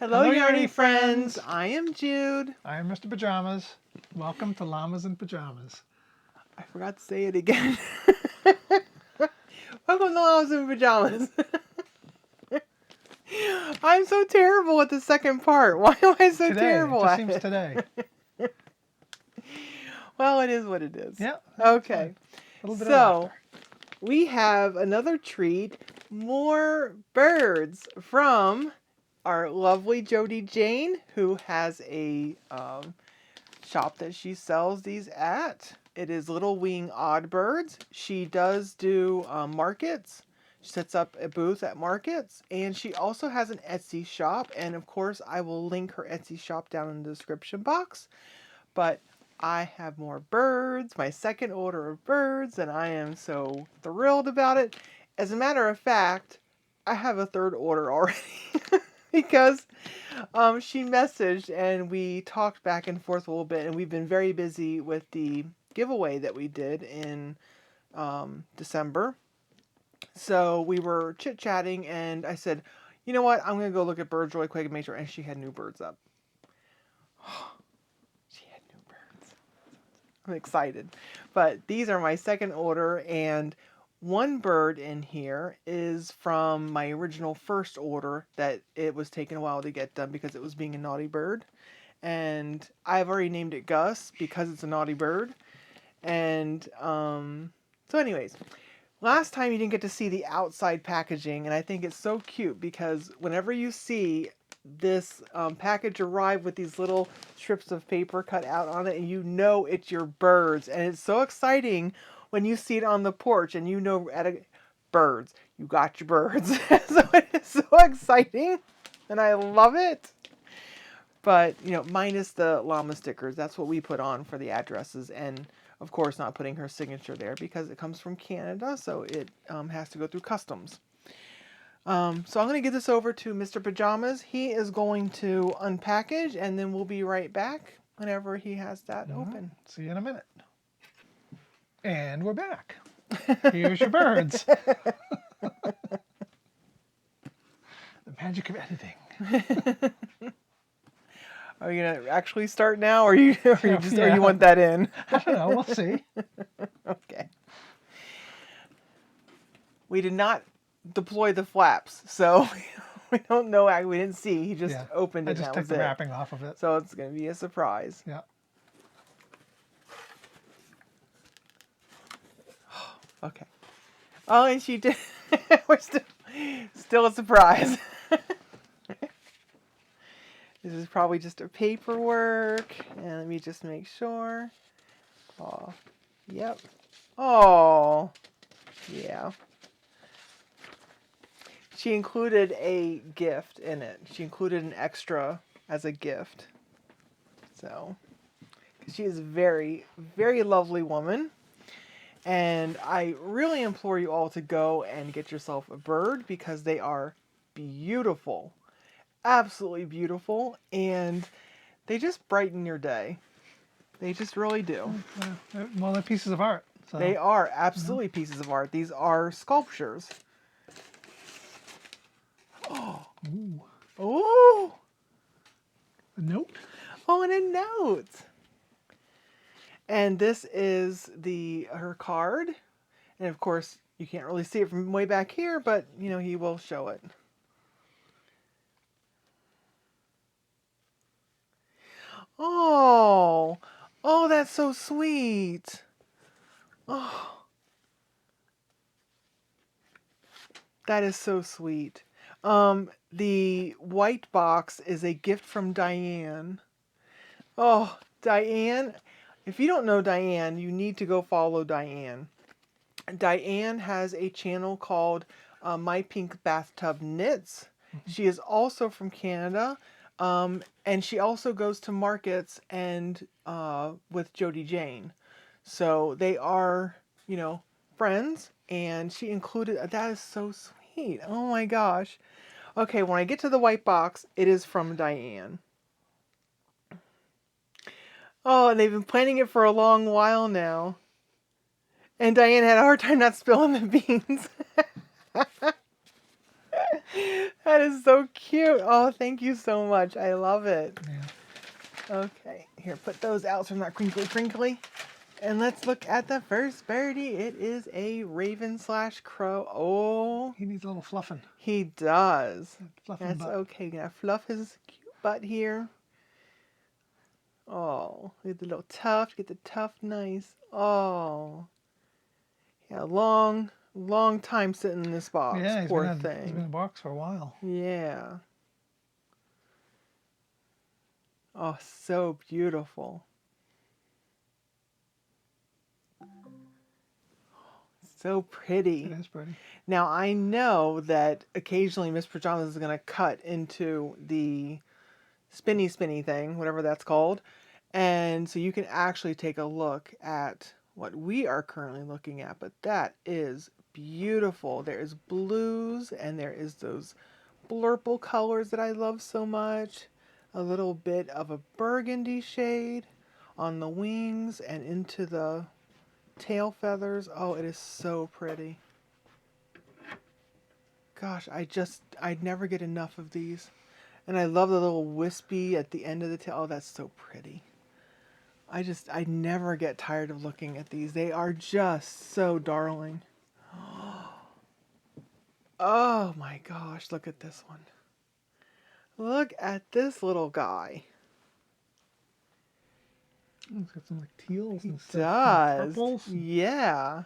Hello, Yarny friends. I am Jude. I am Mr. Pajamas. Welcome to Llamas and Pajamas. I forgot to say it again. Welcome to Llamas and Pajamas. I'm so terrible at the second part. Why am I so terrible It just at seems it? today. Well, it is what it is. Yeah. Okay. A little bit of So, laughter. we have another treat. More birds from our lovely Jodie Jane, who has a shop that she sells these at. It is Little Wing Odd Birds. She does do markets. She sets up a booth at markets, and she also has an Etsy shop. And of course, I will link her Etsy shop down in the description box. But I have more birds, my second order of birds, and I am so thrilled about it. As a matter of fact, I have a third order already because she messaged and we talked back and forth a little bit, and we've been very busy with the giveaway that we did in December. So we were chit-chatting, and I said, you know what, I'm going to go look at birds really quick and make sure, and she had new birds up. She had new birds. I'm excited. But these are my second order, and one bird in here is from my original first order that it was taking a while to get done because it was being a naughty bird. And I've already named it Gus because it's a naughty bird. And so anyways, last time you didn't get to see the outside packaging, and I think it's so cute because whenever you see this package arrive with these little strips of paper cut out on it, and you know it's your birds, and it's so exciting when you see it on the porch and you know birds, you got your birds. So it's so exciting, and I love it. But, you know, minus the llama stickers, that's what we put on for the addresses, and of course not putting her signature there because it comes from Canada, so it has to go through customs. So I'm going to give this over to Mr. Pajamas. He is going to unpackage, and then we'll be right back whenever he has that open. See you in a minute. And we're back. Here's your birds. The magic of editing. Are you going to actually start now, or you want that in? I don't know. We'll see. Okay. We did not deploy the flaps, so we don't know. We didn't see. He just opened it. I just took the wrapping off of it. So it's going to be a surprise. Yeah. Okay. Oh, and she did. We're still a surprise. This is probably just a paperwork. And let me just make sure. Oh, yep. Oh, yeah. She included a gift in it. She included an extra as a gift. So, she is a very, very lovely woman. And I really implore you all to go and get yourself a bird because they are beautiful. Absolutely beautiful. And they just brighten your day. They just really do. Well, they're pieces of art. So. They are absolutely pieces of art. These are sculptures. Oh. Ooh. Oh. A note? Oh, and a note. And this is her card. And of course, you can't really see it from way back here, but you know, he will show it. Oh. Oh, that's so sweet. Oh. That is so sweet. The white box is a gift from Diane. Oh, Diane. If you don't know Diane, you need to go follow Diane. Diane has a channel called My Pink Bathtub Knits. She is also from Canada. And she also goes to markets and with Jodie Jane. So they are, you know, friends. And she included, that is so sweet. Oh my gosh. Okay, when I get to the white box, it is from Diane. Oh, and they've been planning it for a long while now. And Diane had a hard time not spilling the beans. That is so cute. Oh, thank you so much. I love it. Yeah. Okay, here, put those out so they're not crinkly crinkly. And let's look at the first birdie. It is a raven slash crow. Oh, He needs a little fluffing. he does. Fluffing That's butt. okay. Gonna fluff his cute butt here. Oh, look at the little tuft. Get the tuft nice. Oh, yeah, long time sitting in this box. Yeah, Poor he's been in thing. a box for a while. Yeah. Oh, so beautiful. So pretty. It is pretty. Now, I know that occasionally Miss Pajamas is going to cut into the spinny thing, whatever that's called. And so you can actually take a look at what we are currently looking at. But that is beautiful. There is blues and there is those blurple colors that I love so much. A little bit of a burgundy shade on the wings and into the tail feathers. Oh, it is so pretty. Gosh, I'd never get enough of these. And I love the little wispy at the end of the tail. Oh, that's so pretty. I never get tired of looking at these. They are just so darling. Oh my gosh, look at this one. Look at this little guy. Oh, it's got some like teals He and stuff. does. And purples. Yeah.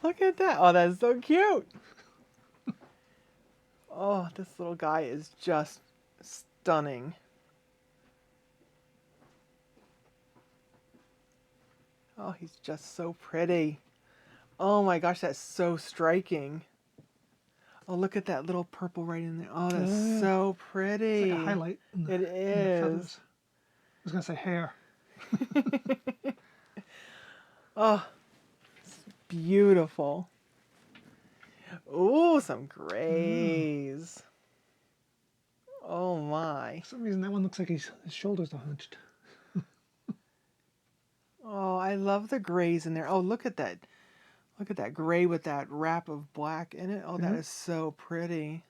Look at that. Oh, that's so cute. Oh, this little guy is just stunning. Oh, he's just so pretty. Oh my gosh, that's so striking. Oh, look at that little purple right in there. Oh, that's Yeah. so It's pretty. like a highlight. In It the is. feathers. I was gonna say hair. Oh, beautiful. Ooh, some grays. Oh my. For some reason, that one looks like his shoulders are hunched. Oh, I love the grays in there. Oh, look at that. Look at that gray with that wrap of black in it. Oh, that Yeah. is so pretty.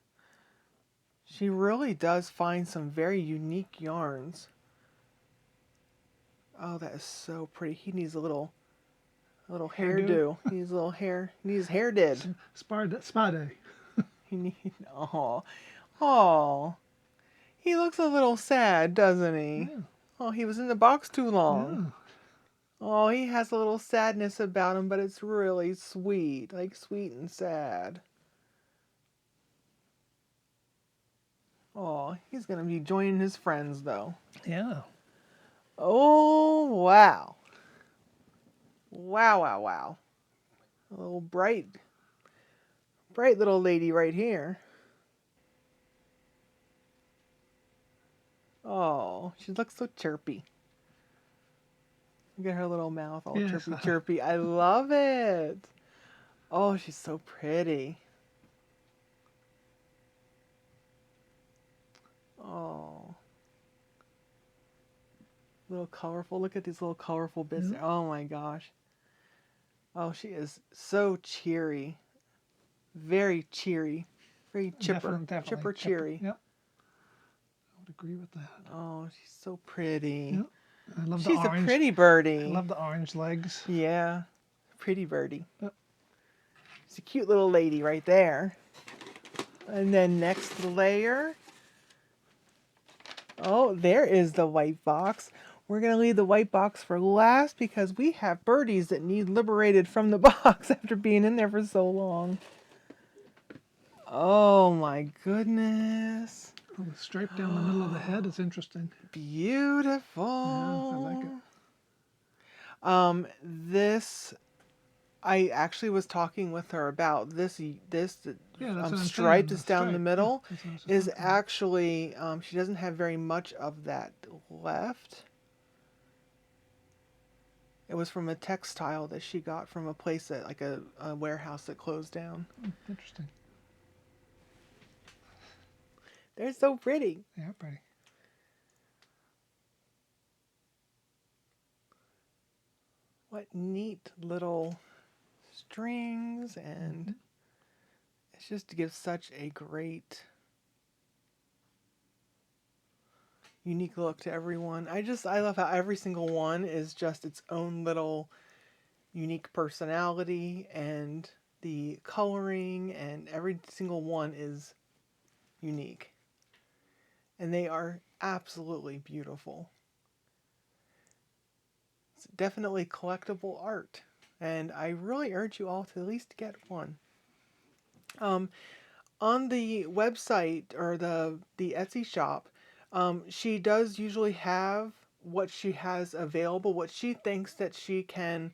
She really does find some very unique yarns. Oh, that is so pretty. He needs a little hairdo. He needs a little hair. He needs hair did. Spa day. He need. Oh. He looks a little sad, doesn't he? Yeah. Oh, he was in the box too long. Yeah. Oh, he has a little sadness about him, but it's really sweet. Like sweet and sad. Oh, he's gonna be joining his friends though. Yeah. Oh, wow. Wow, wow, wow. A little bright little lady right here. Oh, she looks so chirpy. Look at her little mouth all Yes. chirpy, chirpy. I love it. Oh, she's so pretty. Oh. Little colorful. Look at these little colorful bits there. Oh my gosh. Oh, she is so cheery. Very cheery. Very chipper. Definitely. Chipper cheery. Yep. I would agree with that. Oh, she's so pretty. Yep. I love She's the orange. a pretty birdie. I love the orange legs. Yeah. Pretty birdie. Yep. It's a cute little lady right there. And then next layer. Oh, there is the white box. We're going to leave the white box for last because we have birdies that need liberated from the box after being in there for so long. Oh my goodness. Oh, the stripe down the middle of the head is interesting. Beautiful. Yeah, I like it. This, I actually was talking with her about this Yeah, that's what I'm stripe saying, that's the down the stripe. middle Yeah, that's what I was just is talking about. actually, she doesn't have very much of that left. It was from a textile that she got from a place that, like a warehouse that closed down. Interesting. They're so pretty. Yeah, pretty. What neat little strings, and it's just gives such a great, unique look to everyone. I love how every single one is just its own little unique personality, and the coloring and every single one is unique. And they are absolutely beautiful. It's definitely collectible art, and I really urge you all to at least get one. Um, on the website or the Etsy shop, she does usually have what she has available, what she thinks that she can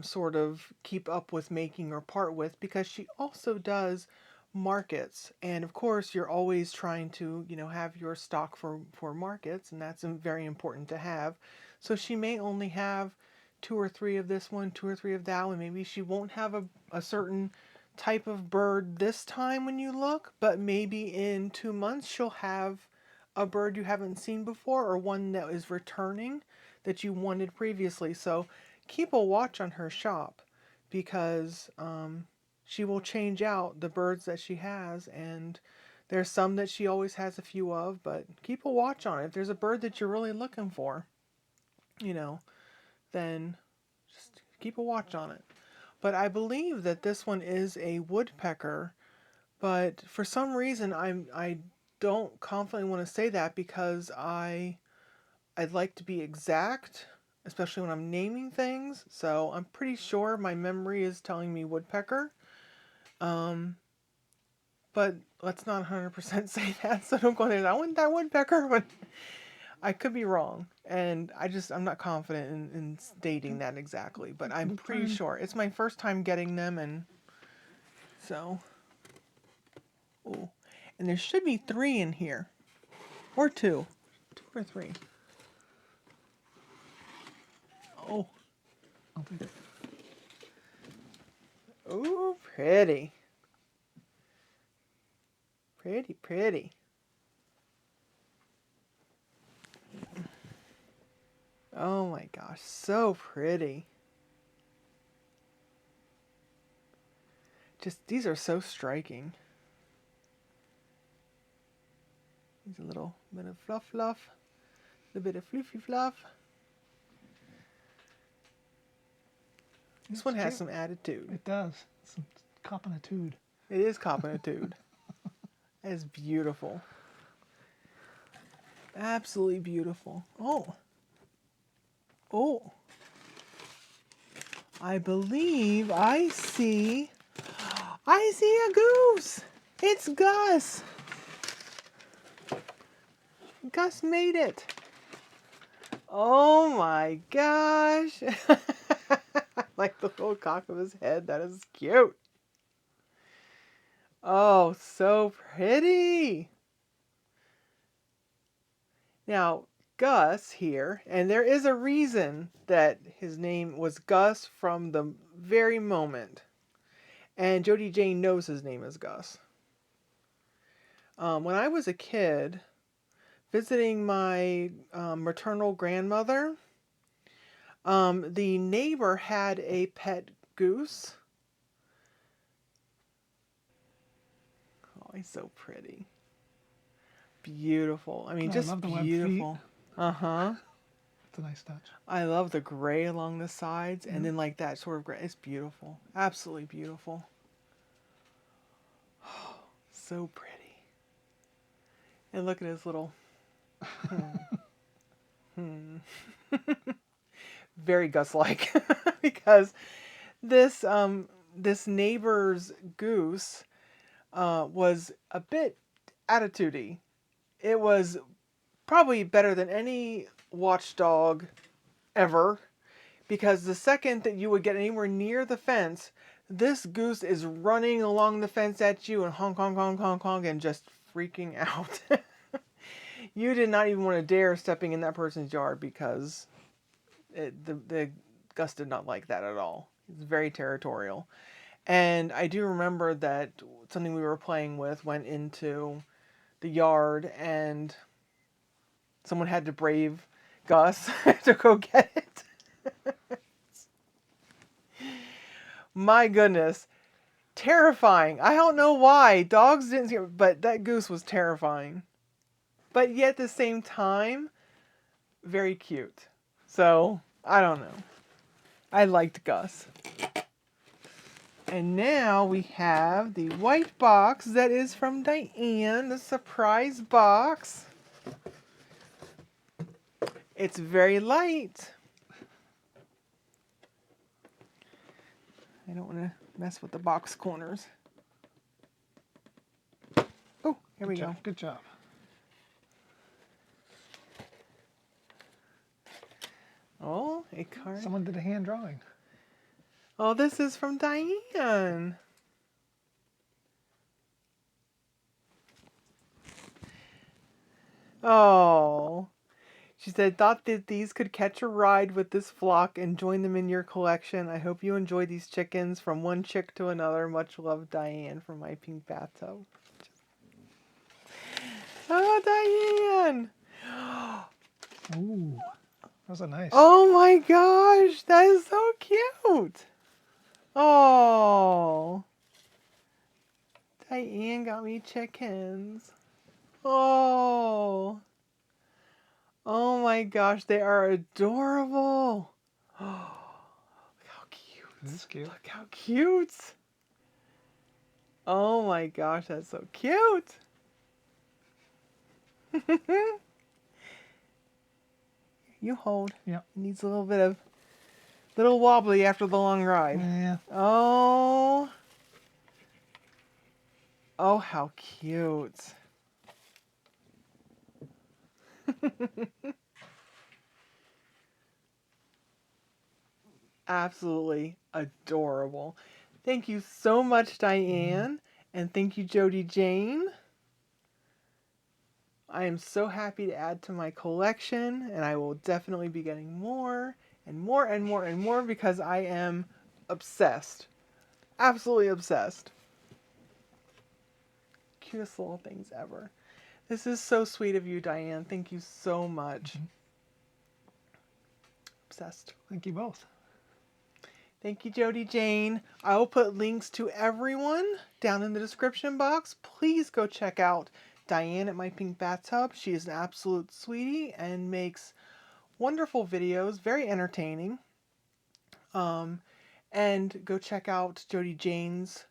sort of keep up with making or part with, because she also does markets. And of course, you're always trying to, have your stock for markets, and that's very important to have. So she may only have two or three of this one, two or three of that one. Maybe she won't have a certain type of bird this time when you look, but maybe in 2 months she'll have a bird you haven't seen before, or one that is returning that you wanted previously. So keep a watch on her shop, because she will change out the birds that she has, and there's some that she always has a few of, but keep a watch on it. If there's a bird that you're really looking for, then just keep a watch on it. But I believe that this one is a woodpecker, but for some reason I don't confidently want to say that, because I'd like to be exact, especially when I'm naming things. So I'm pretty sure my memory is telling me woodpecker. But let's not 100% say that. So don't go there. I want that woodpecker, but I could be wrong. And I'm not confident in stating that exactly. But I'm pretty sure. It's my first time getting them, and so. Ooh. And there should be 3 in here. Or 2. 2 or 3. Oh. I'll take it. Ooh, pretty. Pretty, pretty. Oh my gosh, so pretty. Just, these are so striking. There's a little bit of fluff, a bit of floofy fluff. This one has some attitude. It does. Some copinitude. It is copinitude. That is beautiful. Absolutely beautiful. Oh. Oh. I believe I see a goose. It's Gus. Gus made it. Oh my gosh. Like the little cock of his head. That is cute. Oh, so pretty. Now, Gus here, and there is a reason that his name was Gus from the very moment. And Jodie Jane knows his name is Gus. When I was a kid, visiting my maternal grandmother, the neighbor had a pet goose. Oh, he's so pretty. Beautiful. I mean, just love the beautiful. Uh-huh. It's a nice touch. I love the gray along the sides, and then like that sort of gray. It's beautiful. Absolutely beautiful. Oh, so pretty. And look at his little... Very Gus-like. Because this neighbor's goose was a bit attitudey. It was probably better than any watchdog ever, because the second that you would get anywhere near the fence, this goose is running along the fence at you and honk, honk, honk, honk, honk, and just freaking out. You did not even want to dare stepping in that person's yard, because the Gus did not like that at all. It's very territorial. And I do remember that something we were playing with went into the yard, and someone had to brave Gus to go get it. My goodness. terrifying. I don't know why. Dogs didn't scare, but that goose was terrifying. But yet at the same time, very cute. So, I don't know. I liked Gus. And now we have the white box that is from Diane, the surprise box. It's very light. I don't want to mess with the box corners. Oh, here we go. Good job. Oh, a card. Someone did a hand drawing. Oh, this is from Diane. Oh. She said, thought that these could catch a ride with this flock and join them in your collection. I hope you enjoy these chickens from one chick to another. Much love, Diane, from My Pink Bathtub. Oh, Diane. Ooh, those are nice. Oh my gosh, that is so cute. Oh. Diane got me chickens. Oh. Oh my gosh, they are adorable. Oh, look how cute. That's cute. Look how cute. Oh my gosh, that's so cute. You hold. Yeah. It needs a little wobbly after the long ride. Yeah. Oh. Oh, how cute. Absolutely adorable. Thank you so much, Diane. And thank you, Jodie Jane. I am so happy to add to my collection, and I will definitely be getting more and more and more and more because I am obsessed. Absolutely obsessed. Cutest little things ever. This is so sweet of you, Diane. Thank you so much. Obsessed. Thank you both. Thank you, Jodie Jane. I will put links to everyone down in the description box. Please go check out Diane at My Pink Bathtub. She is an absolute sweetie and makes wonderful videos, very entertaining. And go check out Jodie Jane's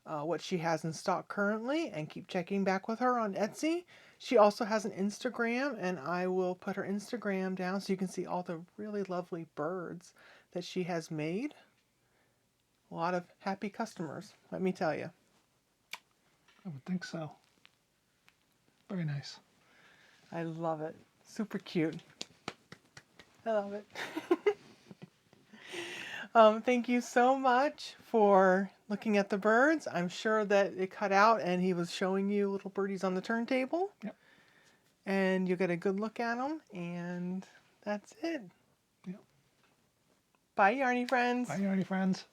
what she has in stock currently, and keep checking back with her on Etsy. She also has an Instagram, and I will put her Instagram down so you can see all the really lovely birds that she has made. A lot of happy customers, let me tell you. I would think so. Very nice. I love it. Super cute. I love it. Thank you so much for looking at the birds. I'm sure that it cut out and he was showing you little birdies on the turntable. Yep. And you'll get a good look at them, and that's it. Yep. Bye, Yarny friends. Bye, Yarny friends.